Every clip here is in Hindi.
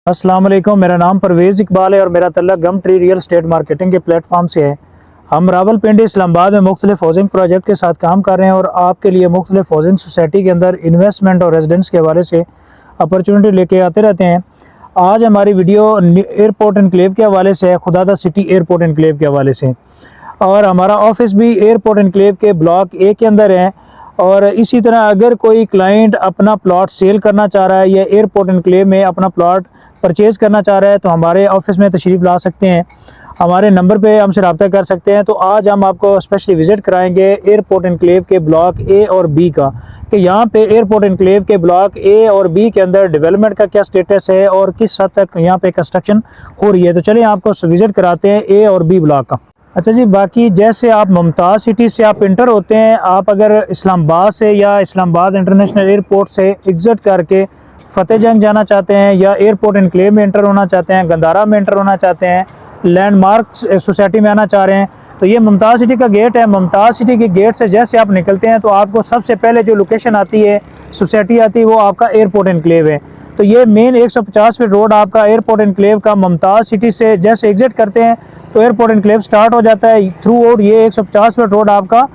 अस्सलाम वालेकुम। मेरा नाम परवेज़ इकबाल है और मेरा तल्लुक़ गम ट्री रियल स्टेट मार्केटिंग के प्लेटफॉर्म से है। हम रावलपिंडी इस्लामाबाद में मुख्तलिफ हाउसिंग प्रोजेक्ट के साथ काम कर रहे हैं और आपके लिए मुख्तलिफ हाउसिंग सोसाइटी के अंदर इन्वेस्टमेंट और रेजिडेंस के हवाले से अपॉर्चुनिटी लेके आते रहते हैं। आज हमारी वीडियो एयरपोर्ट एनक्लेव के हवाले से है, खुदादा सिटी एयरपोर्ट एनक्लेव के हवाले से। और हमारा ऑफिस भी एयरपोर्ट एनक्लेव के ब्लॉक ए के अंदर है। और इसी तरह अगर कोई क्लाइंट अपना प्लॉट सेल करना चाह रहा है या एयरपोर्ट एनक्लेव में अपना प्लॉट परचेज़ करना चाह रहा है तो हमारे ऑफिस में तशरीफ़ ला सकते हैं। हमारे नंबर पे हमसे रब्ता कर सकते हैं। तो आज हम आपको स्पेशली विज़िट कराएंगे एयरपोर्ट एनक्लेव के ब्लॉक ए और बी का, कि यहाँ पे एयरपोर्ट एनक्लेव के ब्लॉक ए और बी के अंदर डेवलपमेंट का क्या स्टेटस है और किस हद तक यहाँ पे कंस्ट्रक्शन हो रही है। तो चलिए आपको विज़िट कराते हैं ए और बी ब्लॉक का। अच्छा जी, बाकी जैसे आप मुमताज़ सिटी से आप इंटर होते हैं, आप अगर इस्लामाबाद से या इस्लामाबाद इंटरनेशनल एयरपोर्ट से एग्ज़िट करके फ़तेह जंग जाना चाहते हैं या एयरपोर्ट एनक्लेव में इंटर होना चाहते हैं, गंदारा में इंटर होना चाहते हैं, लैंडमार्क सोसाइटी में आना चाह रहे हैं, तो ये मुमताज़ सिटी का गेट है। मुमताज़ सिटी के गेट से जैसे आप निकलते हैं तो आपको सबसे पहले जो लोकेशन आती है, सोसाइटी आती है, वो आपका एयरपोर्ट एनक्लेव है। तो ये मेन 150 फीट रोड आपका एयरपोर्ट एनक्लेव का मुमताज़ सिटी से जैसे एग्ज़िट करते हैं तो एयरपोर्ट एनक्लेव स्टार्ट हो जाता है। थ्रू आउट ये 150 फीट रोड आपका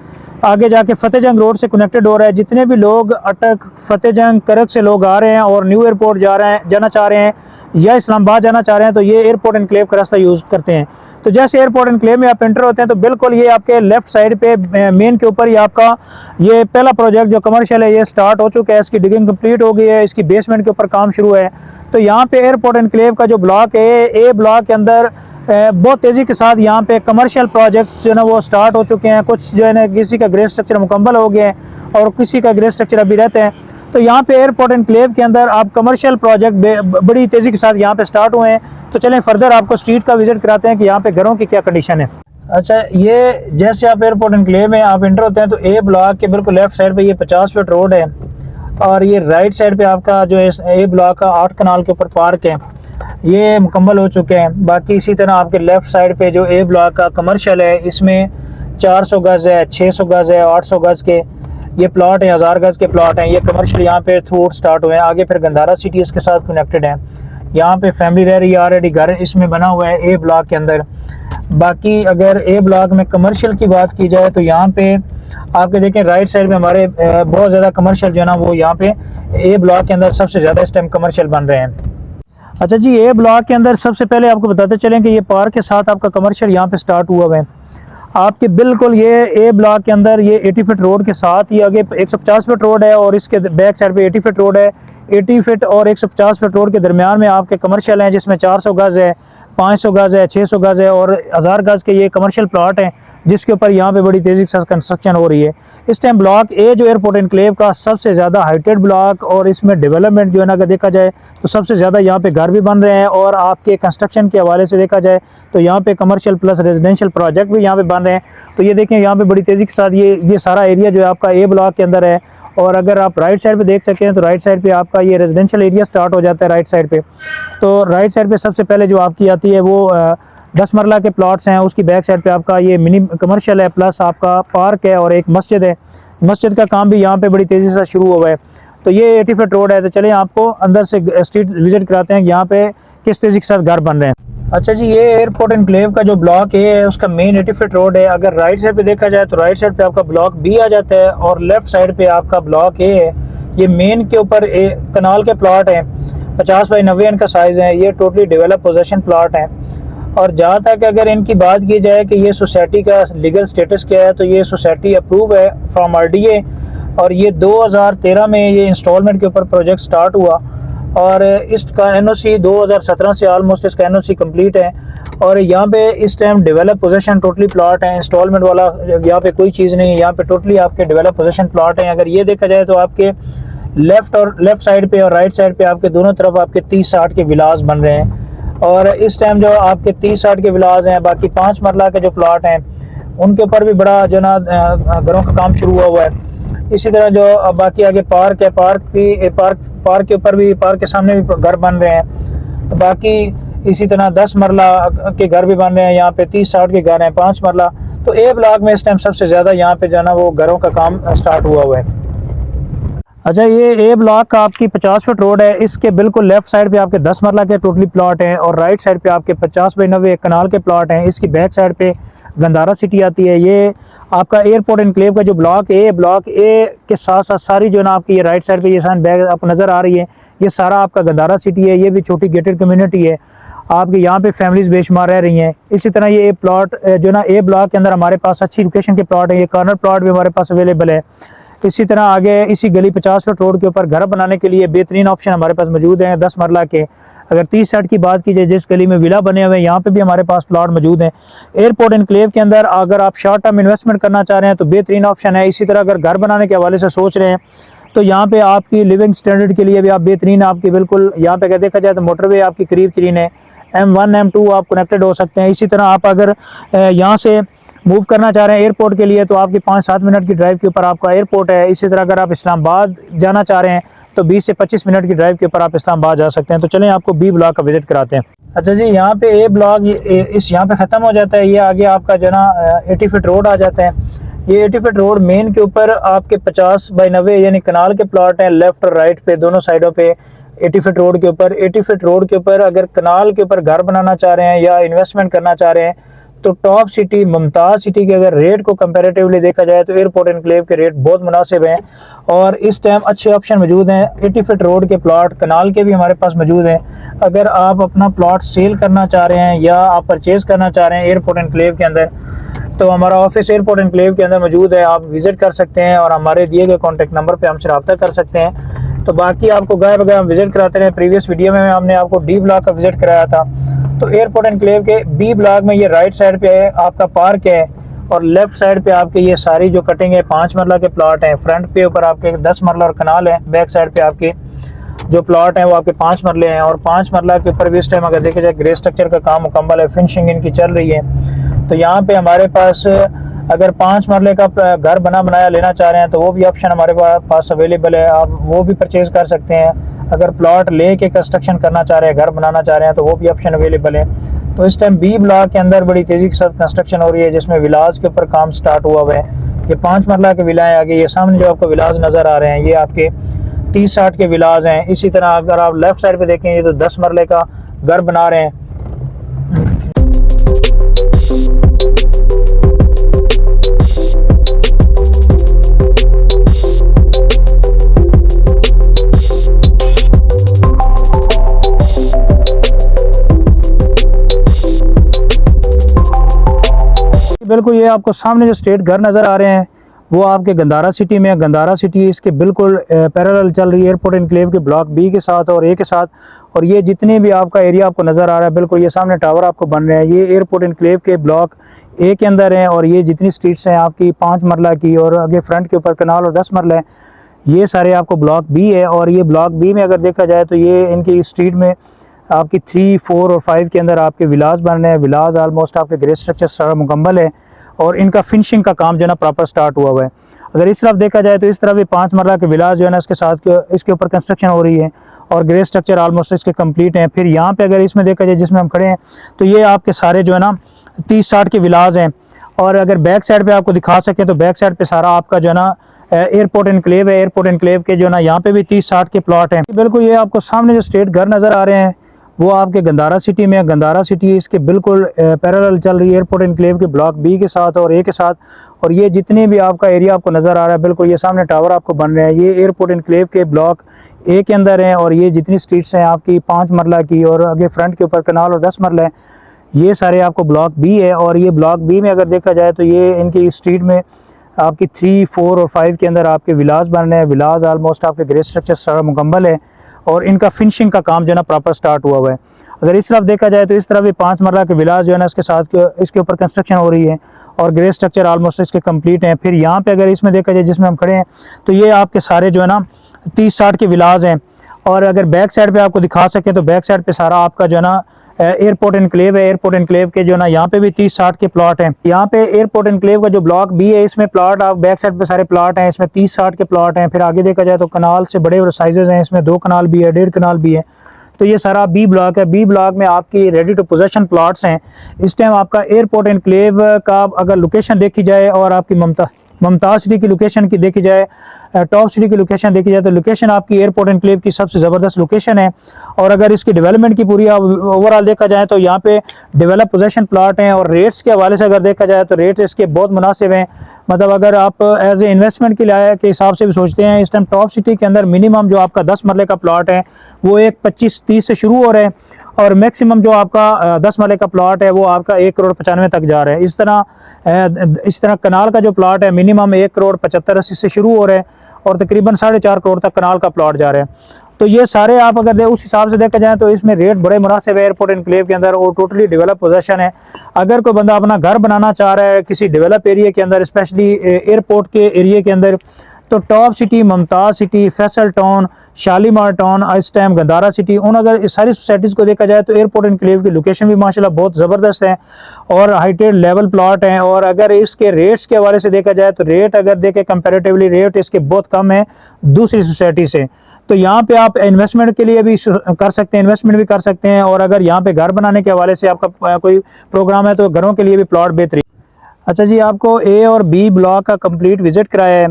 आगे जाके फ़तेह जंग रोड से कनेक्टेड हो रहा है। जितने भी लोग अटक, फ़तेह जंग, करक से लोग आ रहे हैं और न्यू एयरपोर्ट जाना चाह रहे हैं या इस्लामाबाद जाना चाह रहे हैं तो ये एयरपोर्ट एनक्लेव का रास्ता यूज़ करते हैं। तो जैसे एयरपोर्ट एनक्लेव में आप एंटर होते हैं तो बिल्कुल ये आपके लेफ़्ट साइड पे मेन के ऊपर ही आपका ये पहला प्रोजेक्ट जो कमर्शियल है ये स्टार्ट हो चुका है। इसकी डिगिंग कंप्लीट हो गई है, इसकी बेसमेंट के ऊपर काम शुरू है। तो यहाँ पे एयरपोर्ट एनक्लेव का जो ब्लॉक है, ए ब्लॉक के अंदर बहुत तेज़ी के साथ यहाँ पे कमर्शियल प्रोजेक्ट जो है ना वो स्टार्ट हो चुके हैं। कुछ जो है ना किसी का ग्रे स्ट्रक्चर मुकम्मल हो गया है और किसी का ग्रे स्ट्रक्चर अभी रहते हैं। तो यहाँ पे एयरपोर्ट एनक्लेव के अंदर आप कमर्शियल प्रोजेक्ट बड़ी तेज़ी के साथ यहाँ पे स्टार्ट हुए हैं। तो चलें फर्दर आपको स्ट्रीट का विजिट कराते हैं कि यहाँ पे घरों की क्या कंडीशन है। अच्छा, ये जैसे आप एयरपोर्ट एनक्लेव में आप इंटर होते हैं तो ए ब्लॉक के बिल्कुल लेफ्ट साइड पे ये 50 फीट रोड है और ये राइट साइड पे आपका जो है ए ब्लॉक का 8 कनाल के ऊपर पार्क है, ये मुकम्मल हो चुके हैं। बाकी इसी तरह आपके लेफ़्ट साइड पे जो ए ब्लॉक का कमर्शियल है, इसमें 400 गज़ है, 600 गज़ है, 800 गज़ के ये प्लॉट हैं, 1000 गज़ के प्लॉट हैं। ये कमर्शियल यहाँ पे थ्रू स्टार्ट हुए हैं। आगे फिर गंदारा सिटी इसके साथ कनेक्टेड है। यहाँ पे फैमिली रह रही है, ऑलरेडी घर इसमें बना हुआ है ए ब्लॉक के अंदर। बाकी अगर ए ब्लॉक में कमर्शियल की बात की जाए तो यहाँ पे आपके देखें राइट साइड में हमारे बहुत ज़्यादा कमर्शियल जो है ना वो यहाँ पे ए ब्लॉक के अंदर सबसे ज़्यादा इस टाइम कमर्शियल बन रहे हैं। अच्छा जी, ए ब्लॉक के अंदर सबसे पहले आपको बताते चलें कि ये पार्क के साथ आपका कमर्शियल यहाँ पे स्टार्ट हुआ है। आपके बिल्कुल ये ए ब्लॉक के अंदर ये 80 फीट रोड के साथ ही आगे 150 फीट रोड है और इसके बैक साइड पे 80 फीट रोड है। 80 फीट और 150 फीट रोड के दरमियान में आपके कमर्शियल हैं, जिसमें 400 गज़ है, 500 गज़ है, 600 गज़ है और 1000 गज़ के ये कमर्शियल प्लॉट हैं जिसके ऊपर यहाँ पे बड़ी तेज़ी के साथ कंस्ट्रक्शन हो रही है। इस टाइम ब्लॉक ए जो एयरपोर्ट एनक्लेव का सबसे ज़्यादा हाइटेड ब्लॉक और इसमें डेवलपमेंट जो है ना अगर देखा जाए तो सबसे ज़्यादा यहाँ पे घर भी बन रहे हैं और आपके कंस्ट्रक्शन के हवाले से देखा जाए तो यहाँ पे कमर्शियल प्लस रेजिडेंशियल प्रोजेक्ट भी यहाँ पे बन रहे हैं। तो ये देखें यहाँ पे बड़ी तेज़ी के साथ ये सारा एरिया जो है आपका ए ब्लॉक के अंदर है। और अगर आप राइट साइड पे देख सकें तो राइट साइड पे आपका ये रेजिडेंशियल एरिया स्टार्ट हो जाता है राइट साइड पे। तो राइट साइड पे सबसे पहले जो आपकी आती है वो 10 मरला के प्लॉट्स हैं। उसकी बैक साइड पे आपका ये मिनी कमर्शियल है, प्लस आपका पार्क है और एक मस्जिद है। मस्जिद का काम भी यहाँ पे बड़ी तेज़ी से शुरू हुआ है। तो ये 80 फीट रोड है। तो चलिए आपको अंदर से स्ट्रीट विजिट कराते हैं कि यहाँ पे किस तेज़ी के साथ घर बन रहे हैं। अच्छा जी, ये एयरपोर्ट एनक्लेव का जो ब्लॉक है उसका मेन 80 फीट रोड है। अगर राइट साइड पे देखा जाए तो राइट साइड पे आपका ब्लॉक बी आ जाता है और लेफ्ट साइड पे आपका ब्लॉक ए है। ये मेन के ऊपर कनाल के प्लॉट हैं, 50 बाई 90 इनका साइज़ है। ये टोटली डेवलप पोजेशन प्लॉट हैं। और जहाँ तक अगर इनकी बात की जाए कि ये सोसाइटी का लीगल स्टेटस क्या है तो ये सोसाइटी अप्रूव है फ्रॉम RDA और ये 2013 में ये इंस्टॉलमेंट के ऊपर प्रोजेक्ट स्टार्ट हुआ और इसका NOC 2017 से ऑलमोस्ट इसका NOC कंप्लीट है। और यहाँ पे इस time develop position totally plot है, इंस्टॉलमेंट वाला यहाँ पे कोई चीज़ नहीं है। यहाँ पे टोटली आपके डेवलप पोजीशन प्लॉट हैं। अगर ये देखा जाए तो आपके लेफ़्ट साइड पे और राइट साइड पे आपके दोनों तरफ आपके 30-60 के विलास बन रहे हैं। और इस टाइम जो आपके 30-60 के विलास हैं, बाकी 5 मरला के जो प्लॉट हैं उनके ऊपर भी बड़ा जो ना घरों का काम शुरू हुआ है। इसी तरह जो बाकी आगे पार्क है, पार्क के ऊपर भी, पार्क के सामने भी घर बन रहे हैं। बाकी इसी तरह 10 मरला के घर भी बन रहे हैं। यहाँ पे 30-60 के घर हैं, 5 मरला। तो ए ब्लॉक में इस टाइम सबसे ज़्यादा यहाँ पे जो है ना वो घरों का काम स्टार्ट हुआ है। अच्छा, ये ए ब्लॉक का आपकी 50 फीट रोड है। इसके बिल्कुल लेफ्ट साइड पे आपके 10 मरला के टोटली प्लॉट हैं और राइट साइड पे आपके 50 बाई 90 कनाल के प्लॉट हैं। इसकी बैक साइड पे गंदारा सिटी आती है। ये आपका एयरपोर्ट एनक्लेव का जो ब्लॉक ए के साथ साथ सारी जो ना आपकी ये राइट साइड पे ये साइन बैग आपको नज़र आ रही है, ये सारा आपका गंदारा सिटी है। ये भी छोटी गेटेड कम्युनिटी है, आपके यहाँ पे फैमिलीज बेशुमार रह रही हैं। इसी तरह ये प्लॉट जो ना ए ब्लॉक के अंदर हमारे पास अच्छी लोकेशन के प्लॉट है। ये कॉर्नर प्लॉट भी हमारे पास अवेलेबल है। इसी तरह आगे इसी गली 50 फीट रोड के ऊपर घर बनाने के लिए बेहतरीन ऑप्शन हमारे पास मौजूद हैं 10 मरला के। अगर 30 साइड की बात की जाए, जिस गली में विला बने हुए हैं, यहाँ पे भी हमारे पास प्लॉट मौजूद हैं। एयरपोर्ट एनक्लेव के अंदर अगर आप शॉर्ट टर्म इन्वेस्टमेंट करना चाह रहे हैं तो बेहतरीन ऑप्शन है। इसी तरह अगर घर बनाने के हवाले से सोच रहे हैं तो यहाँ पे आपकी लिविंग स्टैंडर्ड के लिए भी आप बेहतरीन, आपकी बिल्कुल यहाँ पे अगर देखा जाए तो मोटरवे आपकी करीब तरीन है। M1 M2 आप कनेक्टेड हो सकते हैं। इसी तरह आप अगर यहाँ से मूव करना चाह रहे हैं एयरपोर्ट के लिए तो आपकी 5-7 मिनट की ड्राइव के ऊपर आपका एयरपोर्ट है। इसी तरह अगर आप इस्लामाबाद जाना चाह रहे हैं तो 20 से 25 मिनट की ड्राइव के ऊपर आप इस्लामाबाद जा सकते हैं। तो चलें आपको बी ब्लॉक का विजिट कराते हैं। अच्छा जी, यहाँ पे ए ब्लॉक इस यहाँ पे ख़त्म हो जाता है। ये आगे आपका जो ना 80 फीट रोड आ जाता है। ये 80 फीट रोड मेन के ऊपर आपके 50 बाई 90 यानी कनाल के प्लॉट हैं लेफ्ट और राइट पे दोनों साइडों पे। 80 फीट रोड के ऊपर 80 फीट रोड के ऊपर अगर कनाल के ऊपर घर बनाना चाह रहे हैं या इन्वेस्टमेंट करना चाह रहे हैं तो टॉप सिटी मुमताज़ सिटी के अगर रेट को कंपैरेटिवली देखा जाए तो एयरपोर्ट एनक्लेव के रेट बहुत मुनासिब हैं और इस टाइम अच्छे ऑप्शन मौजूद हैं। 80 फीट रोड के प्लॉट कनाल के भी हमारे पास मौजूद हैं। अगर आप अपना प्लॉट सेल करना चाह रहे हैं या आप परचेज़ करना चाह रहे हैं एयरपोर्ट एनक्लेव के अंदर तो हमारा ऑफिस एयरपोर्ट एनक्लेव के अंदर मौजूद है। आप विज़िट कर सकते हैं और हमारे दिए गए कॉन्टैक्ट नंबर पर हमसे रब्ता कर सकते हैं। तो बाकी आपको गाय बगैर हम विज़िट कराते रहे। प्रीवियस वीडियो में हमने आपको डी ब्लॉक का विज़िट कराया था। तो एयरपोर्ट एनक्लेव के बी ब्लॉक में ये राइट साइड पे आपका पार्क है और लेफ्ट साइड पे आपके ये सारी जो कटिंग है 5 मरला के प्लॉट हैं। फ्रंट पे ऊपर आपके 10 मरला और कनाल है। बैक साइड पे आपके जो प्लॉट हैं वो आपके 5 मरले हैं और 5 मरला के ऊपर भी इस टाइम अगर देखा जाए ग्रे स्ट्रक्चर का काम मुकम्मल है, फिनिशिंग इनकी चल रही है। तो यहाँ पे हमारे पास अगर 5 मरले का घर बना बनाया लेना चाह रहे हैं तो वो भी ऑप्शन हमारे पास अवेलेबल है, आप वो भी परचेज़ कर सकते हैं। अगर प्लॉट ले के कंस्ट्रक्शन करना चाह रहे हैं, घर बनाना चाह रहे हैं तो वो भी ऑप्शन अवेलेबल है। तो इस टाइम बी ब्लॉक के अंदर बड़ी तेज़ी के साथ कंस्ट्रक्शन हो रही है जिसमें विलास के ऊपर काम स्टार्ट हुआ हुआ है। ये 5 मरला के विलाएँ आगे ये सामने जो आपको विलास नज़र आ रहे हैं ये आपके 30-60 के विलास हैं। इसी तरह अगर आप लेफ़्ट साइड पे देखें ये तो 10 मरले का घर बना रहे हैं। बिल्कुल ये आपको सामने जो स्टेट घर नज़र आ रहे हैं वो आपके गंदारा सिटी में। गंदारा सिटी इसके बिल्कुल पैरेलल चल रही है एयरपोर्ट एनक्लेव के ब्लॉक बी के साथ और ए के साथ। और ये जितने भी आपका एरिया आपको नज़र आ रहा है बिल्कुल ये सामने टावर आपको बन रहे हैं ये एयरपोर्ट एनक्लेव के ब्लॉक ए के अंदर हैं। और ये जितनी स्ट्रीट्स हैं आपकी 5 मरला की और आगे फ्रंट के ऊपर कनाल और 10 मरला है, ये सारे आपको ब्लॉक बी है। और ये ब्लॉक बी में अगर देखा जाए तो ये इनकी स्ट्रीट में आपकी 3, 4 और 5 के अंदर आपके विलास बन रहे हैं। विलास आलमोस्ट आपके ग्रे स्ट्रक्चर सारा मुकम्मल है और इनका फिनिशिंग का काम जो है ना प्रॉपर स्टार्ट हुआ हुआ है। अगर इस तरफ देखा जाए तो इस तरफ भी 5 मरला के विलास जो है ना इसके साथ इसके ऊपर कंस्ट्रक्शन हो रही है और ग्रे स्ट्रक्चर आलमोस्ट इसके कंप्लीट हैं। फिर यहाँ पे अगर इसमें देखा जाए जिसमें हम खड़े हैं तो ये आपके सारे जो है ना 30-60 के विलास हैं। और अगर बैक साइड पे आपको दिखा सकें तो बैक साइड पे सारा आपका जो है ना एयरपोर्ट एनक्लेव है। एयरपोर्ट एनक्लेव के जो है ना यहाँ पे भी 30-60 के प्लॉट हैं। बिल्कुल ये आपको सामने जो स्टेट घर नज़र आ रहे हैं वो आपके गंदारा सिटी में। गंदारा सिटी इसके बिल्कुल पैरेलल चल रही है एयरपोर्ट एनक्लेव के ब्लॉक बी के साथ और ए के साथ। और ये जितने भी आपका एरिया आपको नज़र आ रहा है बिल्कुल ये सामने टावर आपको बन रहे हैं ये एयरपोर्ट एनक्लेव के ब्लॉक ए के अंदर हैं। और ये जितनी स्ट्रीट्स हैं आपकी 5 मरला की और आगे फ्रंट के ऊपर कनाल और 10 मरला है, ये सारे आपको ब्लॉक बी है। और ये ब्लॉक बी में अगर देखा जाए तो ये इनकी स्ट्रीट में आपकी 3, 4 और 5 के अंदर आपके विलास बन रहे हैं। विलास आलमोस्ट आपके ग्रे स्ट्रक्चर सारा मुकम्मल है और इनका फिनिशिंग का काम जो है ना प्रॉपर स्टार्ट हुआ हुआ है। अगर इस तरफ देखा जाए तो इस तरफ भी 5 मरला के विलास जो है ना इसके साथ इसके ऊपर कंस्ट्रक्शन हो रही है और ग्रे स्ट्रक्चर आलमोस्ट इसके कंप्लीट हैं। फिर यहाँ पे अगर इसमें देखा जाए जिसमें हम खड़े हैं तो ये आपके सारे जो है ना 30-60 के विलास हैं। और अगर बैक साइड पे आपको दिखा सकें तो बैक साइड पे सारा आपका जो है ना एयरपोर्ट एनक्लेव है। एयरपोर्ट एनक्लेव के जो ना यहाँ पे भी 30-60 के प्लॉट हैं। यहाँ पे एयरपोर्ट एनक्लेव का जो ब्लॉक बी है इसमें प्लॉट आप बैक साइड पे सारे प्लॉट हैं, इसमें 30-60 के प्लॉट हैं। फिर आगे देखा जाए तो कनाल से बड़े बड़े साइजेज हैं, इसमें 2 कनाल भी है, 1.5 कनाल भी है। तो ये सारा बी ब्लॉक है। बी ब्लॉक में आपकी रेडी टू पोजेशन प्लॉट्स हैं। इस टाइम आपका एयरपोर्ट एनक्लेव का अगर लोकेशन देखी जाए और आपकी मुमताज़ सिटी की लोकेशन की देखी जाए, टॉप सिटी की लोकेशन देखी जाए तो लोकेशन आपकी एयरपोर्ट एनक्लेव की सबसे ज़बरदस्त लोकेशन है। और अगर इसकी डेवलपमेंट की पूरी ओवरऑल देखा जाए तो यहाँ पे डेवलप पोजेशन प्लाट हैं, और रेट्स के हवाले से अगर देखा जाए तो रेट इसके बहुत मुनासिब हैं। मतलब अगर आप एज ए इन्वेस्टमेंट के हिसाब से भी सोचते हैं, इस टाइम टॉप सिटी के अंदर मिनिमम जो आपका 10 मरले का प्लाट है वो 1,25-30 से शुरू हो रहे हैं, और मैक्सिमम जो आपका 10 मरले का प्लाट है वो आपका 1,95 तक जा रहा है। इस तरह कनाल का जो प्लाट है मिनिमम 1,75-80 से शुरू हो रहा है, और तकरीबन 4.5 करोड़ तक कनाल का प्लाट जा रहा है। तो ये सारे आप अगर उस हिसाब से देखा जाए तो इसमें रेट बड़े मुनासिब है एयरपोर्ट एनक्लेव के अंदर, और टोटली डेवलप पोजीशन है। अगर कोई बंदा अपना घर बनाना चाह रहा है किसी डेवलप एरिया के अंदर, स्पेशली एयरपोर्ट के एरिया के अंदर, तो top city, Mumtaz city, Faisal town, Shalimar town, इस टाइम गंदारा सिटी, उन अगर इस सारी सोसाइटीज़ को देखा जाए तो एयरपोर्ट एनक्लेव की लोकेशन भी माशाल्लाह बहुत ज़बरदस्त है और हाइटेड लेवल प्लॉट हैं। और अगर इसके रेट्स के हवाले से देखा जाए तो रेट अगर देखें कंपैरेटिवली रेट इसके बहुत कम है दूसरी सोसाइटी से। तो यहाँ पे आप इन्वेस्टमेंट के लिए भी कर सकते हैं, इन्वेस्टमेंट भी कर सकते हैं, और अगर यहाँ पे घर बनाने के हवाले से आपका कोई प्रोग्राम है तो घरों के लिए भी प्लॉट बेहतरीन। अच्छा जी, आपको ए और बी ब्लॉक का कंप्लीट विजिट कराया है,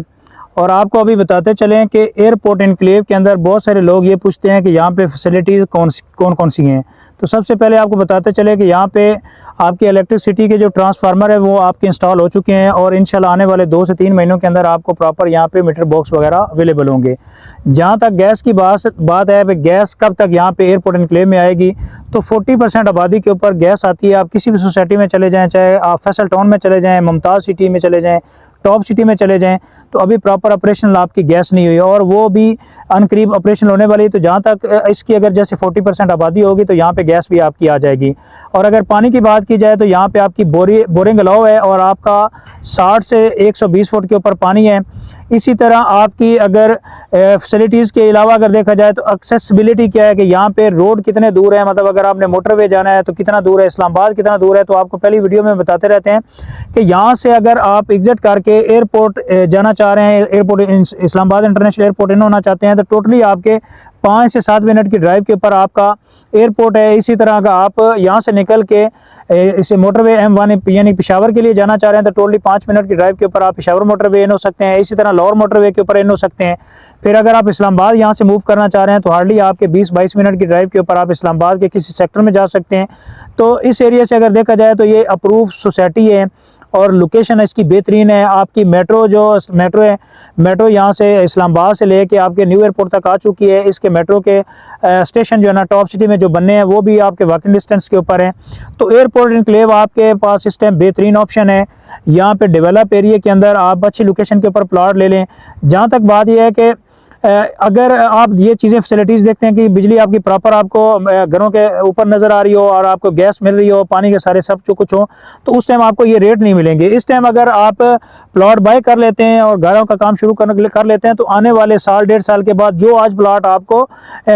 और आपको अभी बताते चलें कि एयरपोर्ट एनक्लेव के अंदर बहुत सारे लोग ये पूछते हैं कि यहाँ पे फैसिलिटीज़ कौन कौन सी हैं। तो सबसे पहले आपको बताते चले कि यहाँ पे आपके इलेक्ट्रिसिटी के जो ट्रांसफार्मर है वो आपके इंस्टॉल हो चुके हैं, और इंशाल्लाह आने वाले 2 से 3 महीनों के अंदर आपको प्रॉपर यहाँ पे मीटर बॉक्स वगैरह अवेलेबल होंगे। जहाँ तक गैस की बात है, गैस कब तक यहाँ पे एयरपोर्ट एनक्लेव में आएगी, तो 40% आबादी के ऊपर गैस आती है। आप किसी भी सोसाइटी में चले जाएँ, चाहे आप फैसल टाउन में चले जाएँ, मुमताज़ सिटी में चले जाएँ, टॉप सिटी में चले जाएं, तो अभी प्रॉपर ऑपरेशनल आपकी गैस नहीं हुई, और वो भी अनकरीब ऑपरेशनल होने वाली है। तो जहाँ तक इसकी अगर जैसे 40% आबादी होगी तो यहाँ पे गैस भी आपकी आ जाएगी। और अगर पानी की बात की जाए तो यहाँ पे आपकी बोरिंग अलाउ है, और आपका 60 से 120 फुट के ऊपर पानी है। इसी तरह आपकी अगर फैसिलिटीज़ के अलावा अगर देखा जाए तो एक्सेसिबिलिटी क्या है कि यहाँ पे रोड कितने दूर है, मतलब अगर आपने मोटरवे जाना है तो कितना दूर है, इस्लामाबाद कितना दूर है। तो आपको पहली वीडियो में बताते रहते हैं कि यहाँ से अगर आप एग्जिट करके एयरपोर्ट जाना चाह रहे हैं, एयरपोर्ट इस्लामाबाद इंटरनेशनल एयरपोर्ट इन होना चाहते हैं, तो टोटली आपके 5 से 7 मिनट की ड्राइव के ऊपर आपका एयरपोर्ट है। इसी तरह अगर आप यहाँ से निकल के इसे मोटरवे M1 यानी पेशावर के लिए जाना चाह रहे हैं तो टोटली 5 मिनट की ड्राइव के ऊपर आप पेशावर मोटरवे इन हो सकते हैं। इसी तरह लाहौर मोटरवे के ऊपर इन हो सकते हैं। फिर अगर आप इस्लामाबाद यहाँ से मूव करना चाह रहे हैं तो हार्डली आपके 20-22 मिनट की ड्राइव के ऊपर आप इस्लामाबाद के किसी सेक्टर में जा सकते हैं। तो इस एरिया से अगर देखा जाए तो ये अप्रूव सोसाइटी है, और लोकेशन इसकी बेहतरीन है। आपकी मेट्रो यहाँ से इस्लामाबाद से लेके आपके न्यू एयरपोर्ट तक आ चुकी है। इसके मेट्रो के स्टेशन जो है ना टॉप सिटी में जो बनने हैं वो भी आपके वॉकिंग डिस्टेंस के ऊपर है। तो एयरपोर्ट एनक्लेव आपके पास इस टाइम बेहतरीन ऑप्शन है। यहाँ पे डेवलप एरिया के अंदर आप अच्छी लोकेशन के ऊपर प्लॉट ले लें। जहाँ तक बात यह है कि अगर आप ये चीज़ें फैसिलिटीज़ देखते हैं कि बिजली आपकी प्रॉपर आपको घरों के ऊपर नज़र आ रही हो, और आपको गैस मिल रही हो, पानी के सारे सब जो कुछ हो, तो उस टाइम आपको ये रेट नहीं मिलेंगे। इस टाइम अगर आप प्लॉट बाय कर लेते हैं और घरों का काम शुरू कर लेते हैं तो आने वाले साल 1.5 साल के बाद जो आज प्लॉट आपको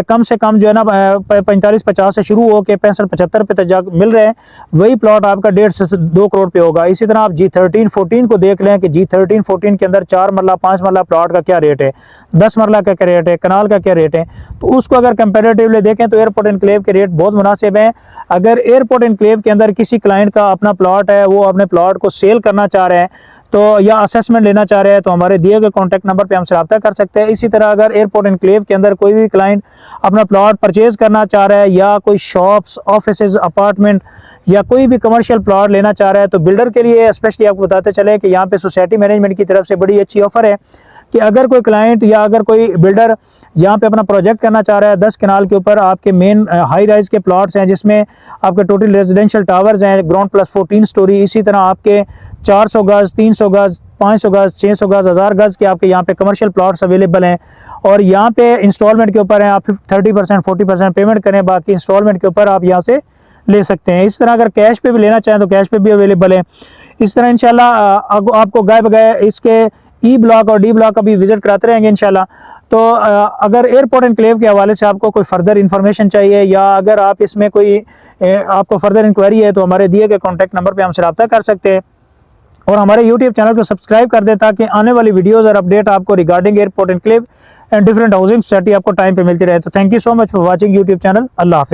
कम से कम जो है ना 45-50 से शुरू हो के 65-75 पे तक मिल रहे हैं, वही प्लॉट आपका 1.5 से 2 करोड़ पे होगा। इसी तरह आप G13-14 को देख लें कि G13-14 के अंदर 4 मरला 5 मरला प्लॉट का क्या रेट है, 10 मरला का क्या रेट है, कनाल का क्या रेट है। तो उसको अगर कंपैरेटिवली देखें तो एयरपोर्ट एनक्लेव के रेट बहुत मुनासिब हैं। अगर एयरपोर्ट एनक्लेव के अंदर किसी क्लाइंट का अपना प्लॉट है, वो अपने प्लॉट को सेल करना चाह रहे हैं तो या असेसमेंट लेना चाह रहे हैं, तो हमारे दिए गए कॉन्टैक्ट नंबर पे हमसे रब्ता कर सकते हैं। इसी तरह अगर एयरपोर्ट एनक्लेव के अंदर कोई भी क्लाइंट अपना प्लॉट परचेज करना चाह रहा है, या कोई शॉप्स, ऑफिसेज, अपार्टमेंट या कोई भी कमर्शियल प्लॉट लेना चाह रहा है, तो बिल्डर के लिए स्पेशली आपको बताते चले कि यहाँ पे सोसाइटी मैनेजमेंट की तरफ से बड़ी अच्छी ऑफर है कि अगर कोई क्लाइंट या अगर कोई बिल्डर यहाँ पे अपना प्रोजेक्ट करना चाह रहा है, 10 कनाल के ऊपर आपके मेन हाई राइज के प्लॉट्स हैं जिसमें आपके टोटल रेजिडेंशियल टावर्स हैं ग्राउंड प्लस 14 स्टोरी। इसी तरह आपके 400 गज, 300 गज, 500 गज, 600 गज, 1000 गज के आपके यहाँ पे कमर्शियल प्लॉट्स अवेलेबल हैं। और यहाँ पे इंस्टॉलमेंट के ऊपर हैं, आप 30% 40% पेमेंट करें, बाकी इंस्टॉलमेंट के ऊपर आप यहाँ से ले सकते हैं। इस तरह अगर कैश पे भी लेना चाहें तो कैश पे भी अवेलेबल है। इस तरह इंशाल्लाह आपको गाय बगाए इसके ई ब्लॉक और डी ब्लॉक का भी विजिट कराते रहेंगे इंशाल्लाह। तो अगर एयरपोर्ट एनक्लेव के हवाले से आपको कोई फर्दर इन्फॉर्मेशन चाहिए, या अगर आप इसमें कोई आपको फर्दर इंक्वायरी है, तो हमारे दिए गए कॉन्टैक्ट नंबर पे हमसे रब्ता कर सकते हैं। और हमारे यूट्यूब चैनल को सब्सक्राइब कर दें ताकि आने वाली वीडियोज़ और अपडेट आपको regarding airport enclave and different housing society आपको टाइम पे मिलती रहे। तो thank you so much for watching YouTube channel. अल्लाह हाफिज़।